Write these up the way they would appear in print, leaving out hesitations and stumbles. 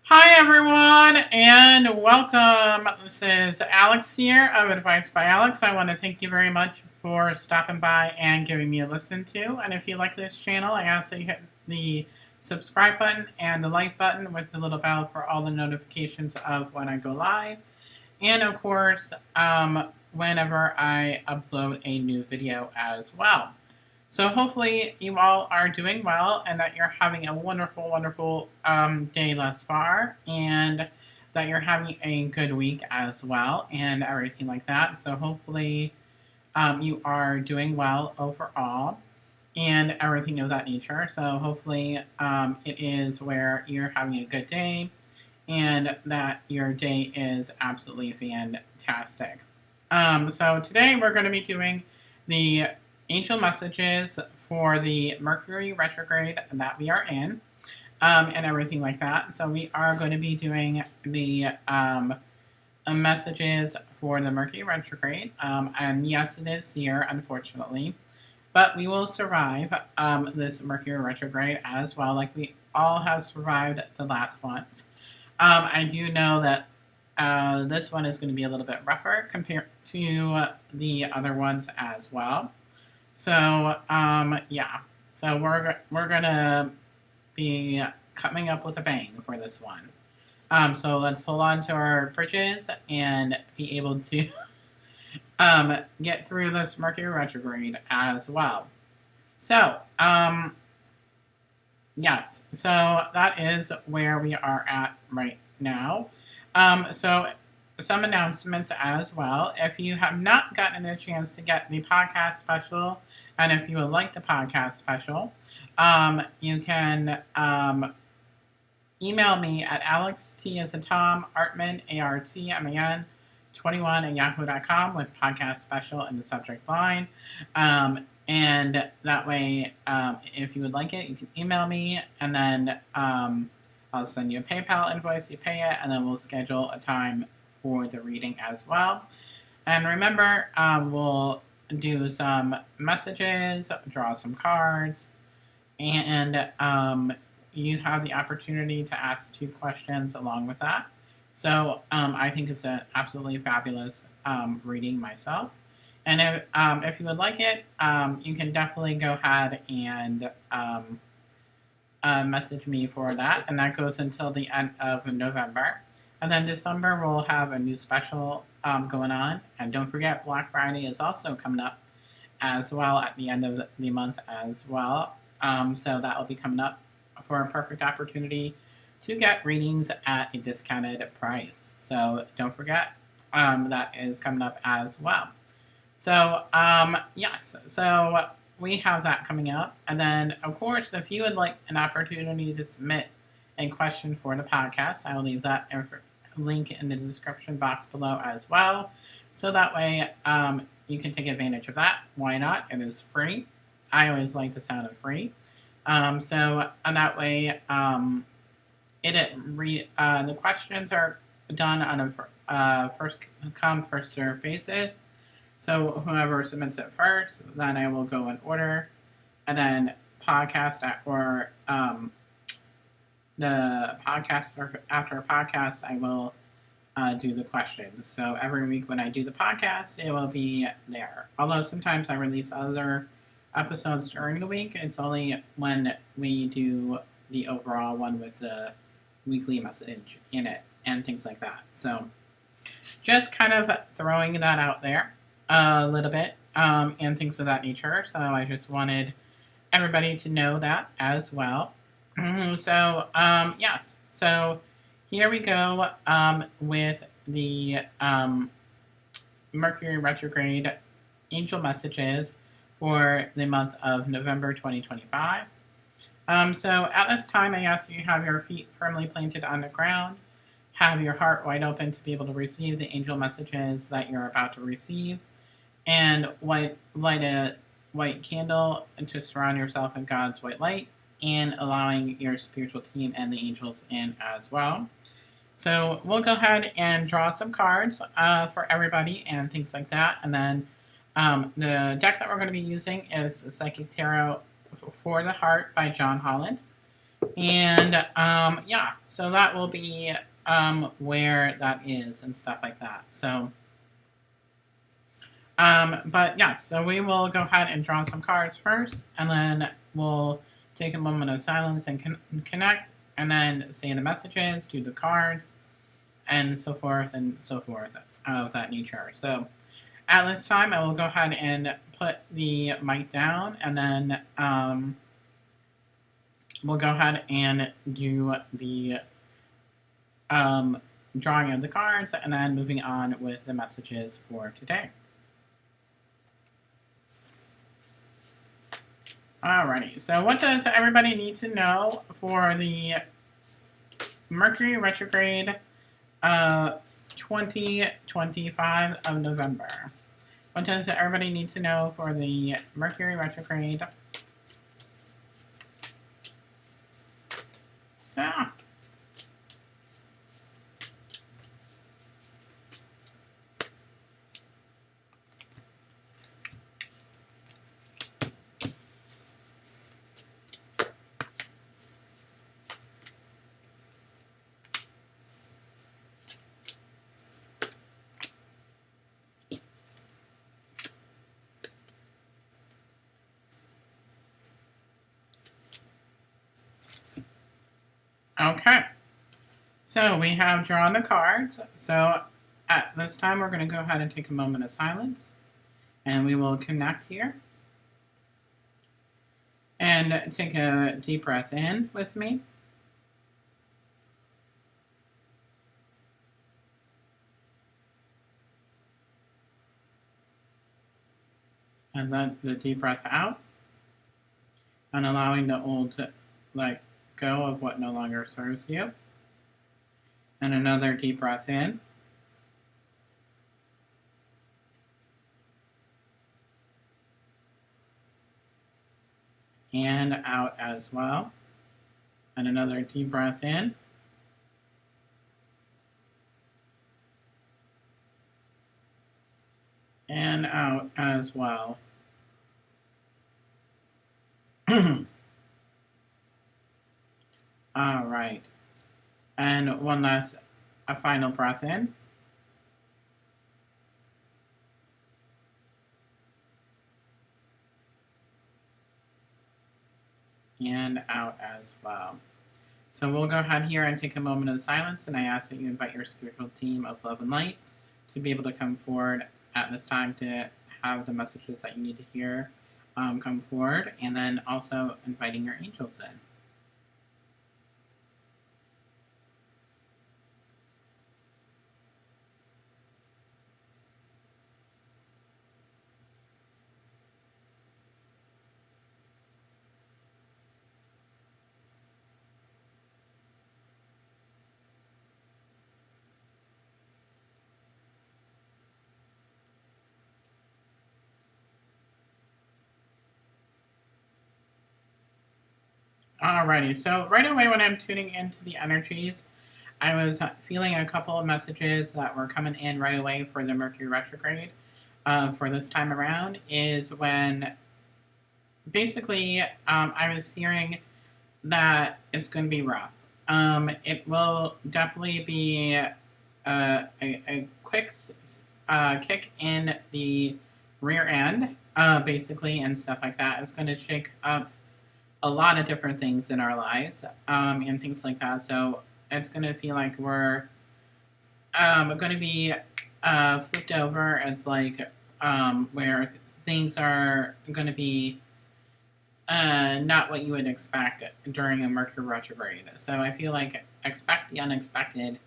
Hi everyone and welcome. This is Alex here of Advice by Alex. I want to thank you very much for stopping by and giving me a listen to. And if you like this channel, I ask that you hit the subscribe button and the like button with the little bell for all the notifications of when I go live. And of course, whenever I upload a new video as well. So hopefully you all are doing well and that you're having a wonderful, wonderful day thus far, and that you're having a good week as well and everything like that. So hopefully you are doing well overall and everything of that nature. So hopefully it is where you're having a good day and that your day is absolutely fantastic. So today we're going to be doing the angel messages for the Mercury retrograde that we are in, and everything like that. So we are going to be doing the messages for the Mercury retrograde, and yes, it is here, unfortunately, but we will survive this Mercury retrograde as well, like we all have survived the last ones. I do know that this one is going to be a little bit rougher compared to the other ones as well. So, yeah. So we're gonna be coming up with a bang for this one. So let's hold on to our fridges and be able to get through this Mercury retrograde as well. So, yes. So that is where we are at right now. So some announcements as well. If you have not gotten a chance to get the podcast special, and if you would like the podcast special, you can email me at alext as a Tom, Artman, ARTMAN, 21 at yahoo.com with podcast special in the subject line. And that way, if you would like it, you can email me, and then I'll send you a PayPal invoice, you pay it, and then we'll schedule a time for the reading as well. And remember, we'll do some messages, draw some cards, and you have the opportunity to ask 2 questions along with that. So I think it's an absolutely fabulous reading myself. And if you would like it, you can definitely go ahead and message me for that. And that goes until the end of November. And then December, we'll have a new special going on. And don't forget, Black Friday is also coming up as well at the end of the month as well. So that will be coming up for a perfect opportunity to get readings at a discounted price. So don't forget, that is coming up as well. So, yes, so we have that coming up. And then, of course, if you would like an opportunity to submit a question for the podcast, I will leave that link in the description box below as well. So that way you can take advantage of that. Why not? It is free. I always like the sound of free. So and that way the questions are done on a first come, first serve basis. So whoever submits it first, then I will go in order, and then the podcast or after a podcast, I will do the questions. So every week when I do the podcast, it will be there. Although sometimes I release other episodes during the week, it's only when we do the overall one with the weekly message in it and things like that. So just kind of throwing that out there a little bit and things of that nature. So I just wanted everybody to know that as well. So, yes. So here we go with the Mercury retrograde angel messages for the month of November 2025. So at this time, I ask you to have your feet firmly planted on the ground, have your heart wide open to be able to receive the angel messages that you're about to receive, and light a white candle to surround yourself in God's white light, and allowing your spiritual team and the angels in as well. So we'll go ahead and draw some cards for everybody and things like that. And then the deck that we're going to be using is the Psychic Tarot for the Heart by John Holland. And yeah, so that will be where that is and stuff like that. So, but yeah, so we will go ahead and draw some cards first, and then we'll take a moment of silence and connect, and then say the messages, do the cards, and so forth of that nature. So at this time, I will go ahead and put the mic down, and then we'll go ahead and do the drawing of the cards, and then moving on with the messages for today. Alrighty, so what does everybody need to know for the Mercury Retrograde 2025 of November? What does everybody need to know for the Mercury Retrograde? Ah. Okay, so we have drawn the cards. So at this time, we're going to go ahead and take a moment of silence, and we will connect here. And take a deep breath in with me. And let the deep breath out. And allowing the old to let go of what no longer serves you. And another deep breath in. And out as well. And another deep breath in. And out as well. All right. And one last, a final breath in. And out as well. So we'll go ahead here and take a moment of silence, and I ask that you invite your spiritual team of love and light to be able to come forward at this time to have the messages that you need to hear come forward, and then also inviting your angels in. Alrighty, so right away when I'm tuning into the energies, I was feeling a couple of messages that were coming in right away for the Mercury retrograde for this time around, is when basically I was hearing that it's going to be rough. It will definitely be a quick kick in the rear end, basically, and stuff like that. It's going to shake up a lot of different things in our lives, and things like that. So it's going to feel like we're going to be flipped over as like where things are going to be not what you would expect during a Mercury retrograde. So I feel like expect the unexpected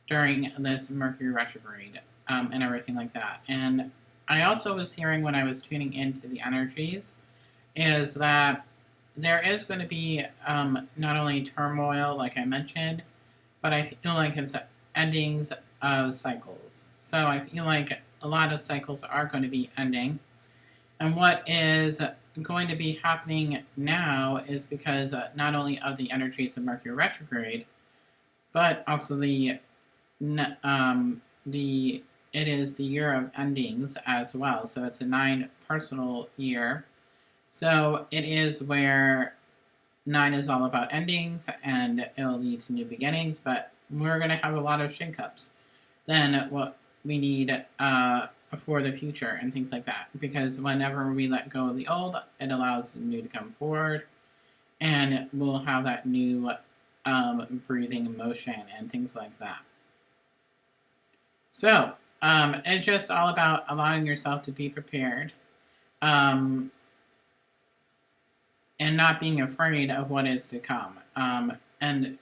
during this Mercury retrograde and everything like that. And I also was hearing when I was tuning into the energies is that there is going to be not only turmoil, like I mentioned, but I feel like it's endings of cycles. So I feel like a lot of cycles are going to be ending. And what is going to be happening now is because not only of the energies of Mercury retrograde, but also it is the year of endings as well. So it's a 9 personal year. So it is where 9 is all about endings, and it'll lead to new beginnings, but we're going to have a lot of shakeups than what we need for the future and things like that. Because whenever we let go of the old, it allows the new to come forward, and we'll have that new breathing motion and things like that. So, it's just all about allowing yourself to be prepared and not being afraid of what is to come. And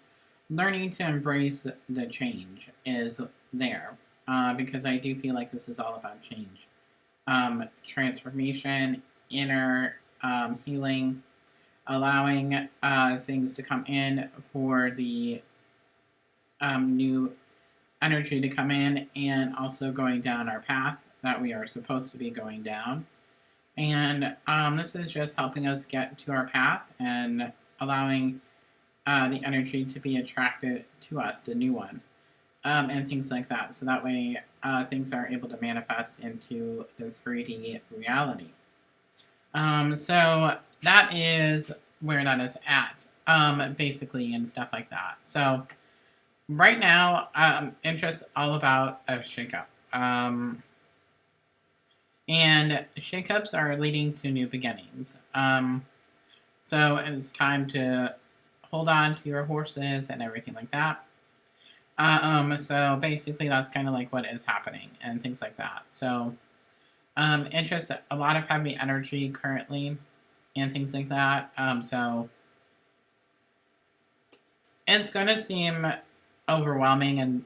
learning to embrace the change is there because I do feel like this is all about change. Transformation, inner healing, allowing things to come in for the new energy to come in, and also going down our path that we are supposed to be going down. And this is just helping us get to our path and allowing the energy to be attracted to us, the new one, and things like that. So that way things are able to manifest into the 3D reality. So that is where that is at, basically, and stuff like that. So right now, it's just all about a shakeup. And shakeups are leading to new beginnings. So it's time to hold on to your horses and everything like that. So basically that's kind of like what is happening and things like that. So it's just a lot of heavy energy currently and things like that. So it's going to seem overwhelming and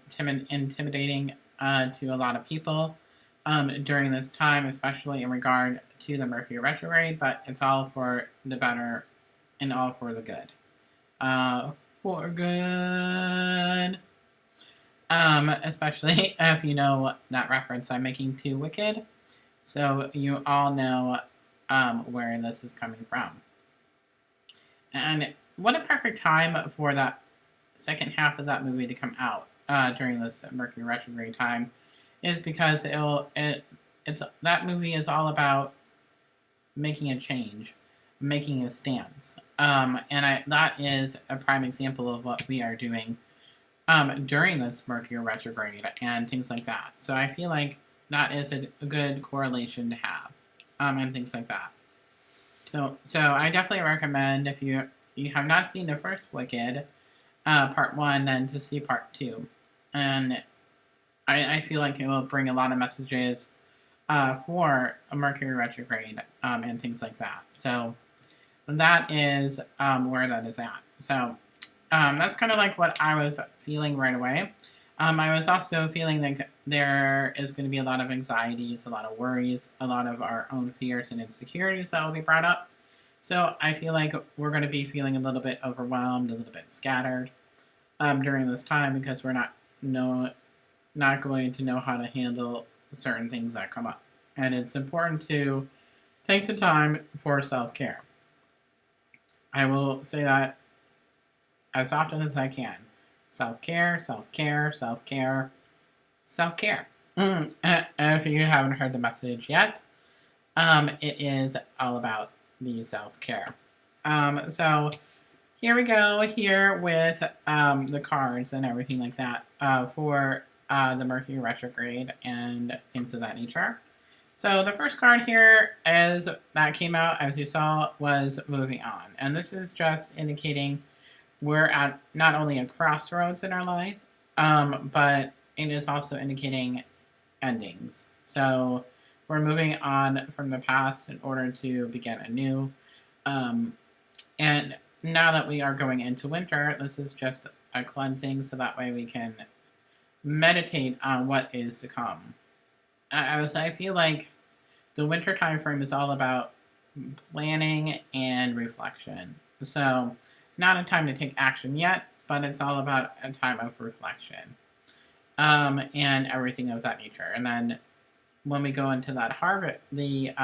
intimidating to a lot of people during this time, especially in regard to the Mercury retrograde, but it's all for the better and all for the good. For good. Especially if you know that reference I'm making to Wicked. So you all know where this is coming from. And what a perfect time for that second half of that movie to come out during this Mercury retrograde time is because it's that movie is all about making a change, making a stance, and that is a prime example of what we are doing during this Mercury retrograde and things like that. So I feel like that is a good correlation to have, and things like that. So I definitely recommend, if you have not seen the first Wicked, part 1, then to see part 2, and I feel like it will bring a lot of messages for a Mercury retrograde and things like that. So that is where that is at. So that's kind of like what I was feeling right away. I was also feeling like there is going to be a lot of anxieties, a lot of worries, a lot of our own fears and insecurities that will be brought up. So I feel like we're going to be feeling a little bit overwhelmed, a little bit scattered during this time because we're not going to know how to handle certain things that come up. And it's important to take the time for self-care. I will say that as often as I can. Self-care, self-care, self-care, self-care. If you haven't heard the message yet, it is all about the self-care. So here we go here with the cards and everything like that for the Mercury retrograde and things of that nature. So the first card here that came out, as you saw, was moving on. And this is just indicating we're at not only a crossroads in our life, but it is also indicating endings. So we're moving on from the past in order to begin anew. And now that we are going into winter, this is just a cleansing, so that way we can meditate on what is to come. I feel like the winter time frame is all about planning and reflection. So not a time to take action yet, but it's all about a time of reflection and everything of that nature. And then when we go into that the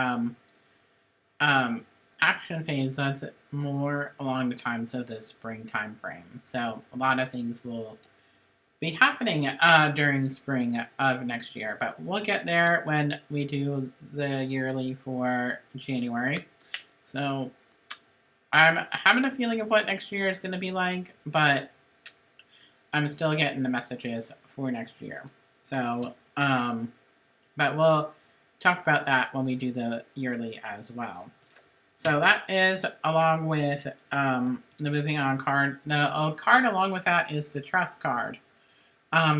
action phase, that's more along the times of the spring time frame. So a lot of things will be happening during spring of next year, but we'll get there when we do the yearly for January. So I'm having a feeling of what next year is going to be like, but I'm still getting the messages for next year. So, but we'll talk about that when we do the yearly as well. So that is along with the moving on card. The card along with that is the trust card.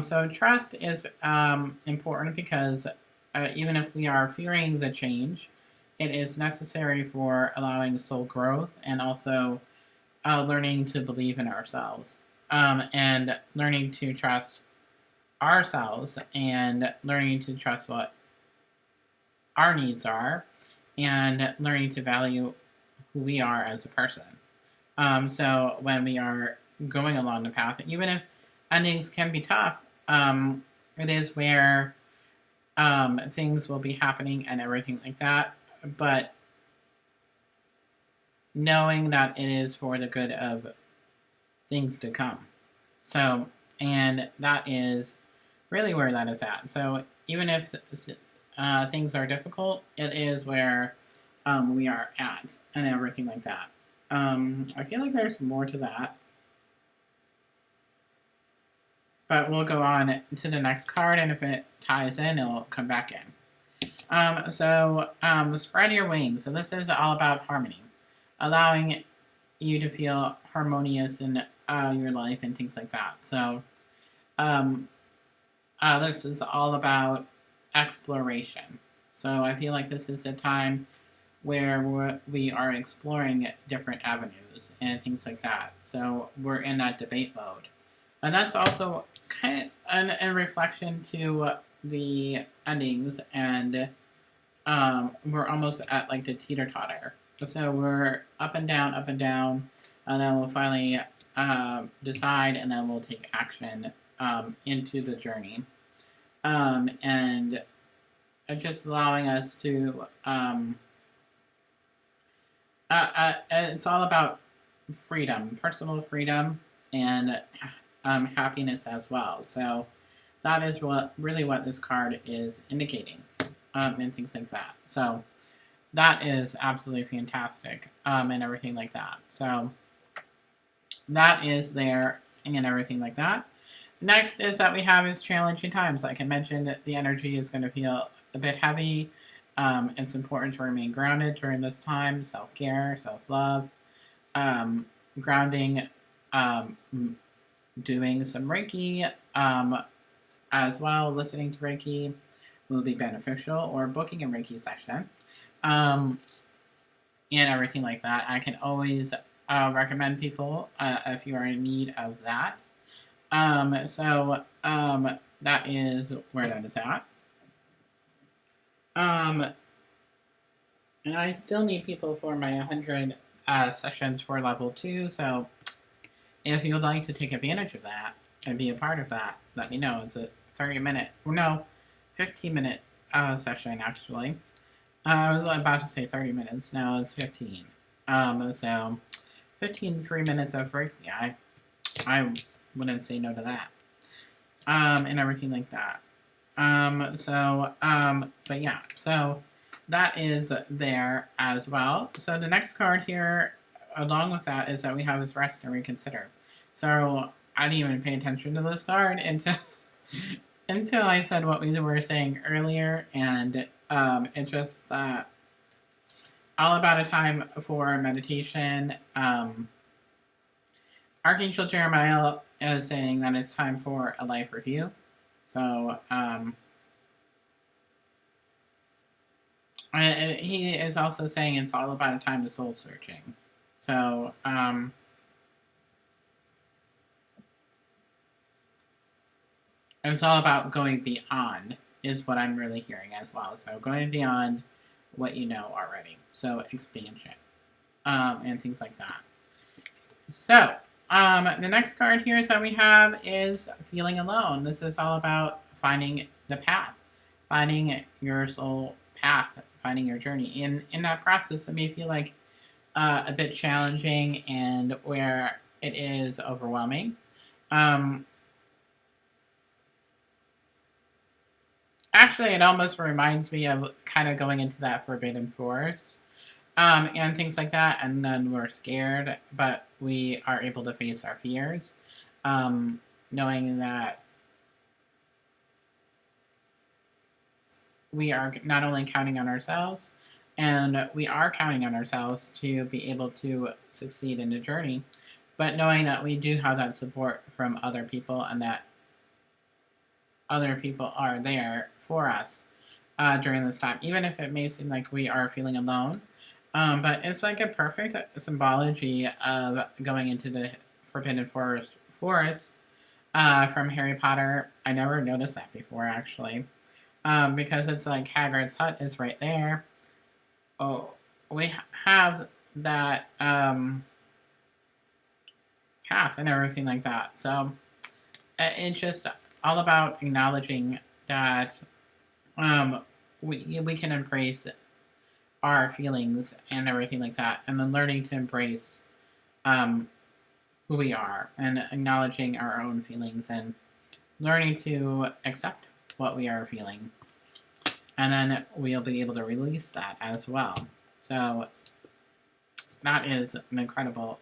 So trust is important because even if we are fearing the change, it is necessary for allowing soul growth and also learning to believe in ourselves and learning to trust ourselves and learning to trust what our needs are and learning to value who we are as a person. So when we are going along the path, even if endings can be tough, it is where things will be happening and everything like that. But knowing that it is for the good of things to come. So, and that is really where that is at. So even if things are difficult, it is where we are at and everything like that. I feel like there's more to that. But we'll go on to the next card, and if it ties in, it'll come back in. Spread your wings. So this is all about harmony, allowing you to feel harmonious in your life and things like that. So this is all about exploration. So I feel like this is a time where we are exploring different avenues and things like that. So we're in that debate mode. And that's also kind of a reflection to the endings, and we're almost at like the teeter-totter. So we're up and down, and then we'll finally decide, and then we'll take action into the journey. And just allowing us to, it's all about freedom, personal freedom, and happiness as well. So that is what this card is indicating, and things like that. So that is absolutely fantastic, and everything like that. So that is there and everything like that. Next is that we have is challenging times. Like I mentioned, the energy is going to feel a bit heavy. It's important to remain grounded during this time. Self-care, self-love, grounding, doing some Reiki as well. Listening to Reiki will be beneficial, or booking a Reiki session, and everything like that. I can always recommend people if you are in need of that. That is where that is at. And I still need people for my 100 sessions for level 2, so if you would like to take advantage of that and be a part of that, let me know. It's a 30-minute, 15-minute session, actually. I was about to say 30 minutes, no, it's 15. So 15 free minutes of break. Yeah, I wouldn't say no to that. And everything like that. But yeah, so that is there as well. So the next card here, along with that, is that we have is rest and reconsider. So I didn't even pay attention to this card until I said what we were saying earlier, and it's just all about a time for meditation. Archangel Jeremiah is saying that it's time for a life review. So he is also saying it's all about a time of soul searching. So it's all about going beyond is what I'm really hearing as well. So going beyond what you know already. So expansion and things like that. So the next card here is that we have is feeling alone. This is all about finding the path, finding your soul path, finding your journey. In that process, it may feel like a bit challenging and where it is overwhelming. Actually, it almost reminds me of kind of going into that forbidden forest. and things like that. And then we're scared, but we are able to face our fears, knowing that we are not only counting on ourselves, and we are counting on ourselves to be able to succeed in the journey, but knowing that we do have that support from other people and that other people are there for us during this time, even if it may seem like we are feeling alone. But it's like a perfect symbology of going into the Forbidden Forest from Harry Potter. I never noticed that before, actually, because it's like Hagrid's hut is right there. Oh, we have that path and everything like that. So it's just all about acknowledging that we can embrace our feelings and everything like that, and then learning to embrace who we are and acknowledging our own feelings and learning to accept what we are feeling, and then we'll be able to release that as well. So that is an incredible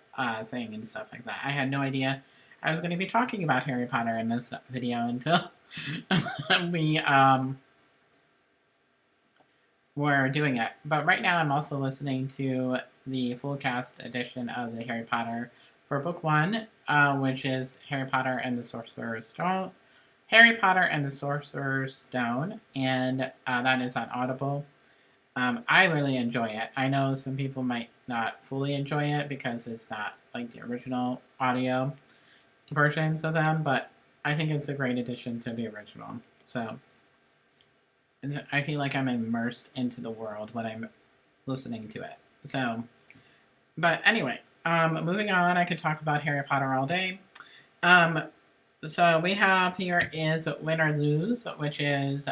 thing and stuff like that. I had no idea I was going to be talking about Harry Potter in this video until we were doing it. But right now I'm also listening to the full cast edition of the Harry Potter for book 1, which is Harry Potter and the Sorcerer's Stone. Harry Potter and the Sorcerer's Stone, and that is on Audible. I really enjoy it. I know some people might not fully enjoy it because it's not like the original audio versions of them, but I think it's a great addition to the original. So I feel like I'm immersed into the world when I'm listening to it. So, but anyway, moving on, I could talk about Harry Potter all day. So we have here is Win or Lose, which is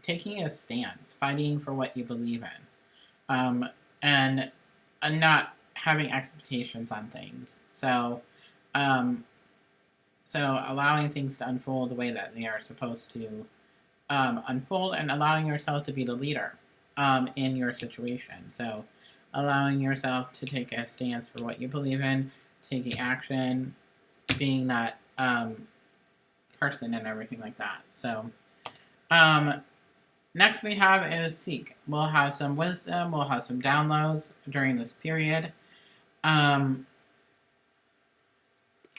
taking a stance, fighting for what you believe in, and not having expectations on things. So allowing things to unfold the way that they are supposed to unfold, and allowing yourself to be the leader in your situation. So allowing yourself to take a stance for what you believe in, taking action, being that person and everything like that. So next we have is Seek. We'll have some wisdom, we'll have some downloads during this period. And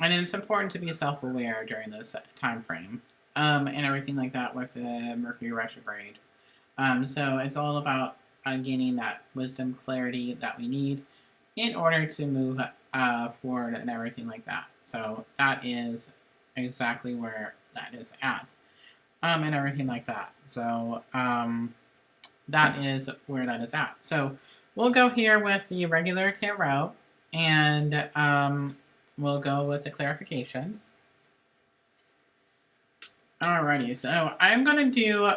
it's important to be self-aware during this time frame, and everything like that with the Mercury retrograde. So it's all about gaining that wisdom, clarity that we need in order to move forward and everything like that. So that is exactly where that is at, and everything like that. So that is where that is at. So we'll go here with the regular tarot, and we'll go with the clarifications. Alrighty, so I'm going to do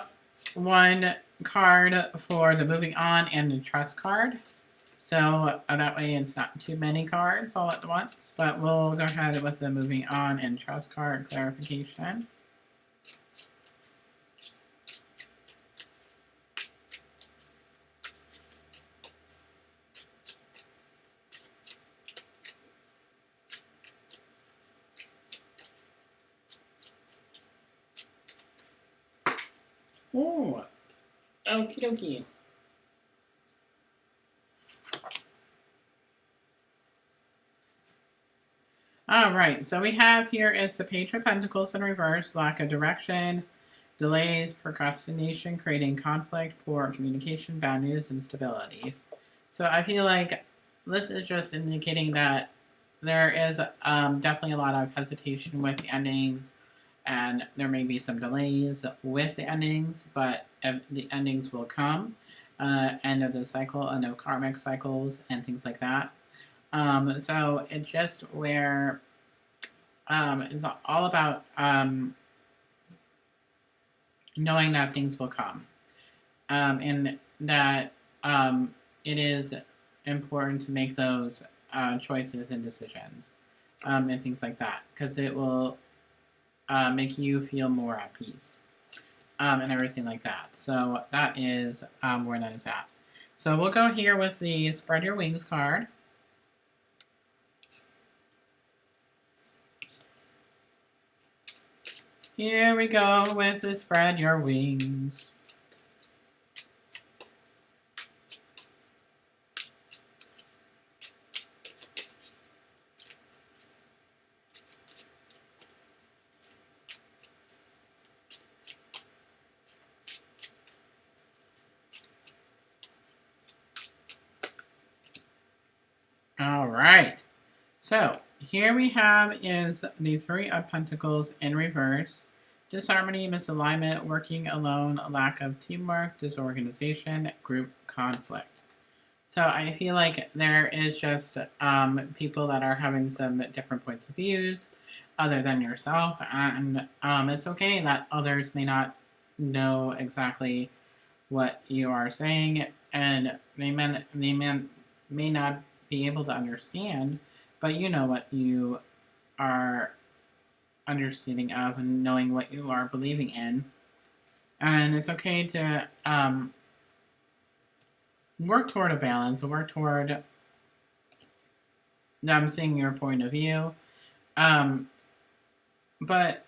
one card for the moving on and the trust card. So that way it's not too many cards all at once, but we'll go ahead with the moving on and trust card clarification. Ooh, okie dokie. Alright, so we have here is the Page of Pentacles in reverse, lack of direction, delays, procrastination, creating conflict, poor communication, bad news, instability. So I feel like this is just indicating that there is definitely a lot of hesitation with the endings, and there may be some delays with the endings, but the endings will come. End of the cycle, end of karmic cycles, and things like that. So it's just where it's all about knowing that things will come, and that it is important to make those choices and decisions, and things like that, because it will make you feel more at peace, and everything like that. So that is where that is at. So we'll go here with the Spread Your Wings card. Here we go with the Spread Your Wings. All right. So here we have is the Three of Pentacles in reverse. Disharmony, misalignment, working alone, lack of teamwork, disorganization, group conflict. So I feel like there is just people that are having some different points of views other than yourself, and it's okay that others may not know exactly what you are saying, and they may not be able to understand, but you know what you are understanding of and knowing what you are believing in, and it's okay to work toward a balance, work toward them seeing your point of view, but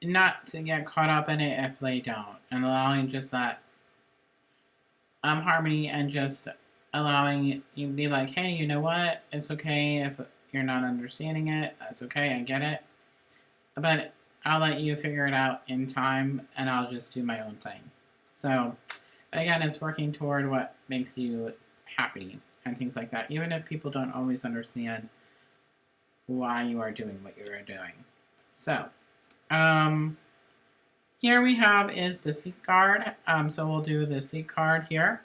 not to get caught up in it if they don't, and allowing just that harmony, and just allowing you to be like, hey, you know what? It's okay if you're not understanding it. That's okay. I get it. But I'll let you figure it out in time, and I'll just do my own thing. So, again, it's working toward what makes you happy and things like that, even if people don't always understand why you are doing what you are doing. So, here we have is the Seek card. So we'll do the Seek card here.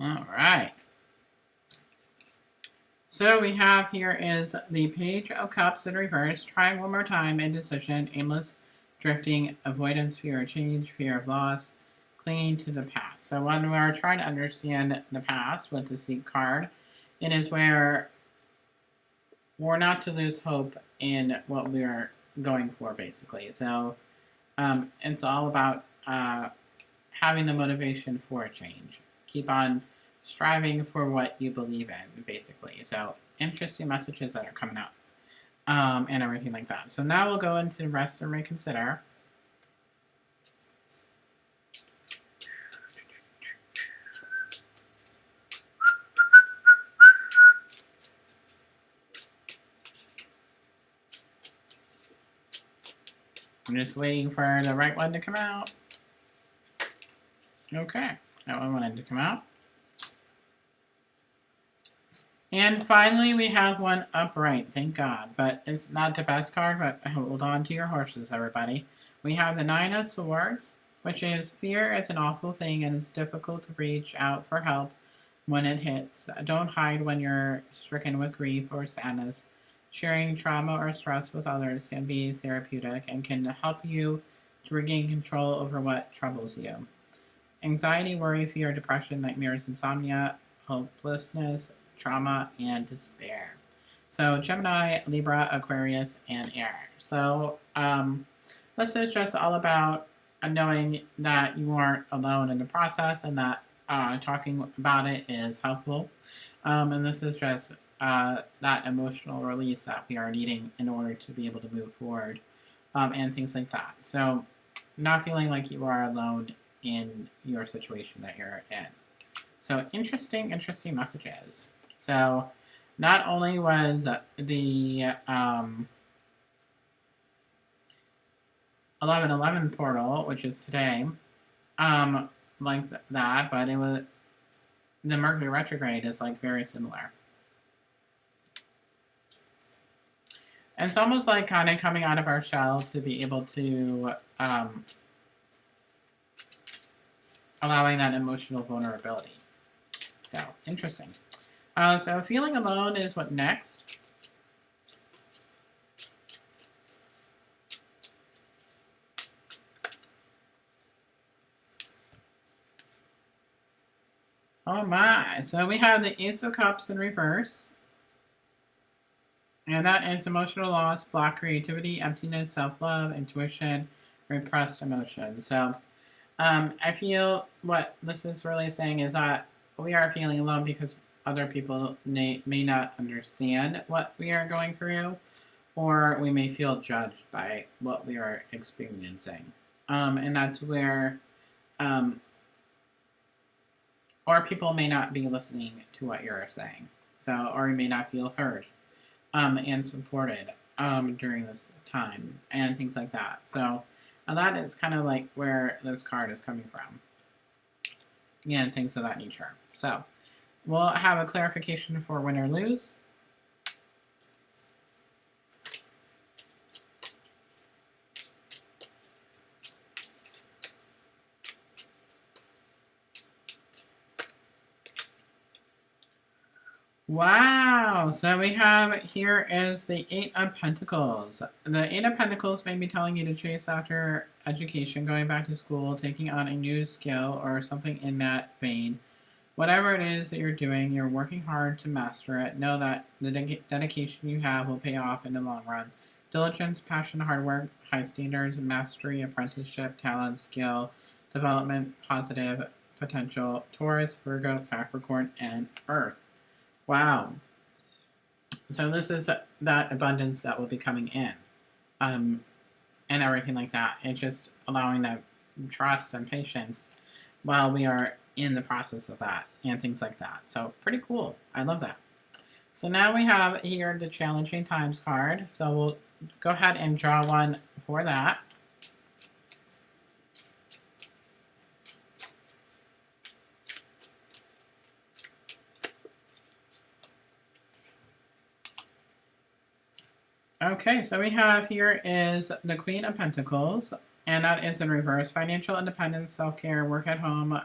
All right. So we have here is the Page of Cups in reverse. Trying one more time. Indecision, aimless, drifting, avoidance, fear of change, fear of loss, clinging to the past. So when we are trying to understand the past with the Seek card, it is where we're not to lose hope in what we are going for, basically. So it's all about having the motivation for a change. Keep on striving for what you believe in, basically. So interesting messages that are coming up, and everything like that. So now we'll go into Rest and Reconsider. I'm just waiting for the right one to come out. Okay, that one wanted to come out. And finally, we have one upright, thank God. But it's not the best card, but hold on to your horses, everybody. We have the Nine of Swords, which is fear is an awful thing and it's difficult to reach out for help when it hits. Don't hide when you're stricken with grief or sadness. Sharing trauma or stress with others can be therapeutic and can help you to regain control over what troubles you. Anxiety, worry, fear, depression, nightmares, insomnia, hopelessness, trauma, and despair. So Gemini, Libra, Aquarius, and Air. So this is just all about knowing that you aren't alone in the process, and that talking about it is helpful. And this is just that emotional release that we are needing in order to be able to move forward, and things like that. So not feeling like you are alone in your situation that you're in. So interesting messages. So not only was the 11/11 portal, which is today, like that, but it was the Mercury retrograde is like very similar. And it's almost like kind of coming out of our shell to be able to allowing that emotional vulnerability. So, interesting. So feeling alone is what next? Oh my. So we have the Ace of Cups in reverse. And that is emotional loss, block creativity, emptiness, self-love, intuition, repressed emotions. So I feel what this is really saying is that we are feeling alone because other people may not understand what we are going through, or we may feel judged by what we are experiencing. And that's where, or people may not be listening to what you're saying. So, or you may not feel heard and supported during this time and things like that. So, that is kind of like where this card is coming from and things of that nature. So, we'll have a clarification for win or lose. Wow, so we have here is the Eight of Pentacles. The Eight of Pentacles may be telling you to chase after education, going back to school, taking on a new skill or something in that vein. Whatever it is that you're doing, you're working hard to master it. Know that the dedication you have will pay off in the long run. Diligence, passion, hard work, high standards, mastery, apprenticeship, talent, skill, development, positive potential, Taurus, Virgo, Capricorn, and Earth. Wow. So this is that abundance that will be coming in. And everything like that. It's just allowing that trust and patience while we are in the process of that and things like that. So pretty cool. I love that. So now we have here the Challenging Times card. So we'll go ahead and draw one for that. Okay, so we have here is the Queen of Pentacles, and that is in reverse. Financial independence, self-care, work at home,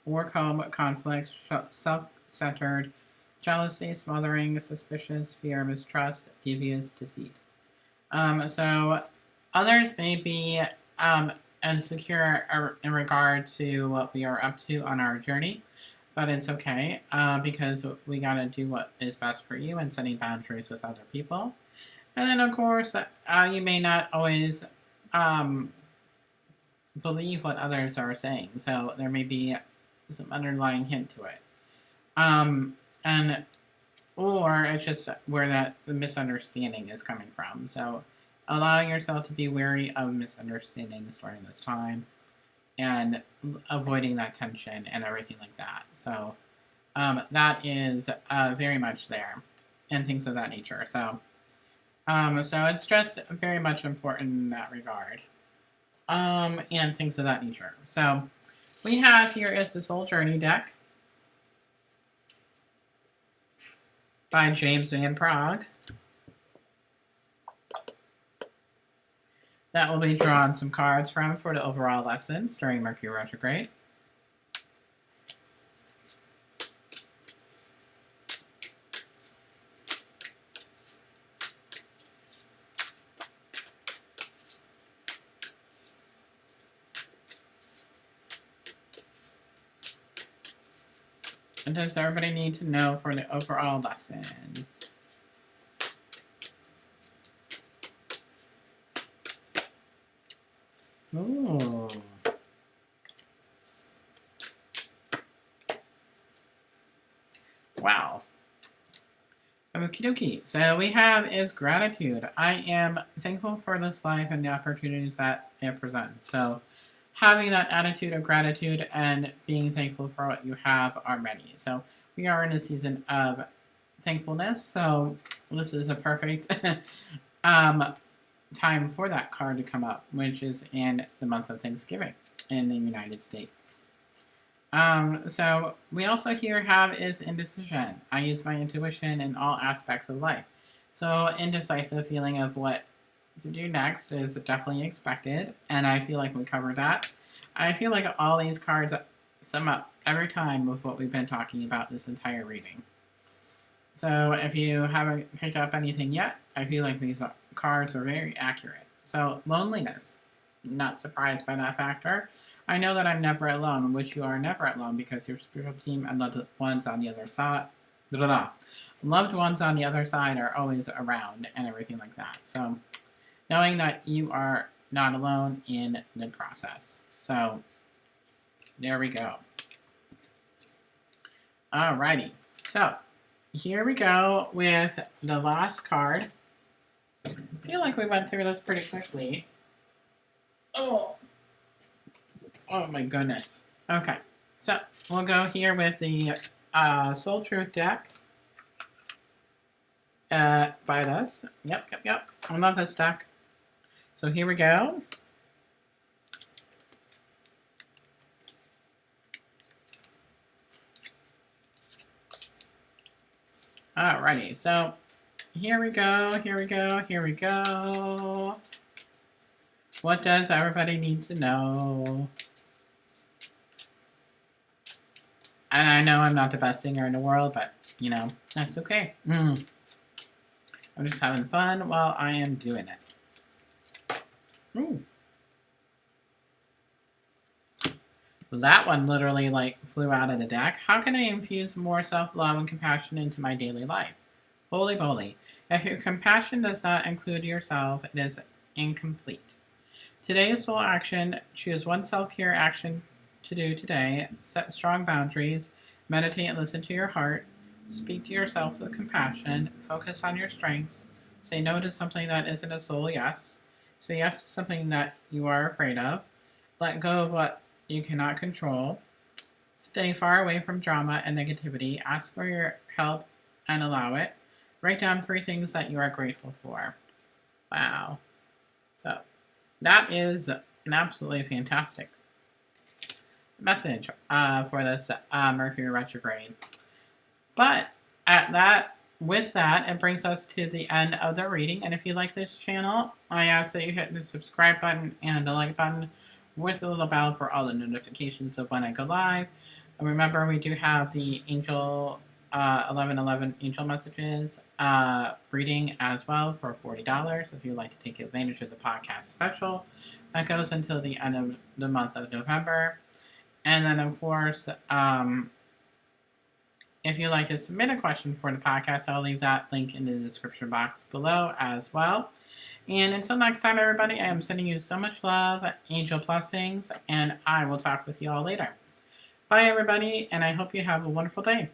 work home, conflict, self-centered, jealousy, smothering, suspicious, fear, mistrust, devious, deceit. So others may be insecure in regard to what we are up to on our journey, but it's okay because we gotta do what is best for you and setting boundaries with other people. And then, of course, you may not always believe what others are saying, so there may be some underlying hint to it. Or it's just where the misunderstanding is coming from. So allowing yourself to be wary of misunderstandings during this time and avoiding that tension and everything like that. So that is very much there and things of that nature. So it's just very much important in that regard. And things of that nature. So we have here is the Soul Journey deck by James Van Praagh. That will be drawn some cards from for the overall lessons during Mercury Retrograde. And does everybody need to know for the overall lessons? Ooh. Wow. Okie dokie. So we have is gratitude. I am thankful for this life and the opportunities that it presents. So having that attitude of gratitude and being thankful for what you have already. So we are in a season of thankfulness. So this is a perfect time for that card to come up, which is in the month of Thanksgiving in the United States. So we also here have is indecision. I use my intuition in all aspects of life. So indecisive feeling of what to do next is definitely expected, and I feel like we covered that. I feel like all these cards sum up every time with what we've been talking about this entire reading. So if you haven't picked up anything yet, I feel like these cards are very accurate. So loneliness, not surprised by that factor. I know that I'm never alone, which you are never alone because your spiritual team and loved ones on the other side, loved ones on the other side are always around and everything like that. So knowing that you are not alone in the process. So there we go. Alrighty. So here we go with the last card. I feel like we went through this pretty quickly. Oh my goodness. Okay, so we'll go here with the Soul Truth deck by us. Yep. I love this deck. So here we go. Alrighty, so here we go. What does everybody need to know? And I know I'm not the best singer in the world, but, you know, that's okay. I'm just having fun while I am doing it. That one literally, like, flew out of the deck. How can I infuse more self-love and compassion into my daily life? Holy moly. If your compassion does not include yourself, it is incomplete. Today's soul action, choose one self-care action to do today. Set strong boundaries. Meditate and listen to your heart. Speak to yourself with compassion. Focus on your strengths. Say no to something that isn't a soul yes. Say yes to something that you are afraid of. Let go of what you cannot control. Stay far away from drama and negativity. Ask for your help and allow it. Write down 3 things that you are grateful for. Wow. So that is an absolutely fantastic message for this Mercury retrograde. But with that, it brings us to the end of the reading. And if you like this channel, I ask that you hit the subscribe button and the like button with the little bell for all the notifications of when I go live. And remember, we do have the Angel 1111 Angel Messages reading as well for $40 if you'd like to take advantage of the podcast special. That goes until the end of the month of November. And then, of course, if you'd like to submit a question for the podcast, I'll leave that link in the description box below as well. And until next time, everybody, I am sending you so much love, angel blessings, and I will talk with you all later. Bye, everybody, and I hope you have a wonderful day.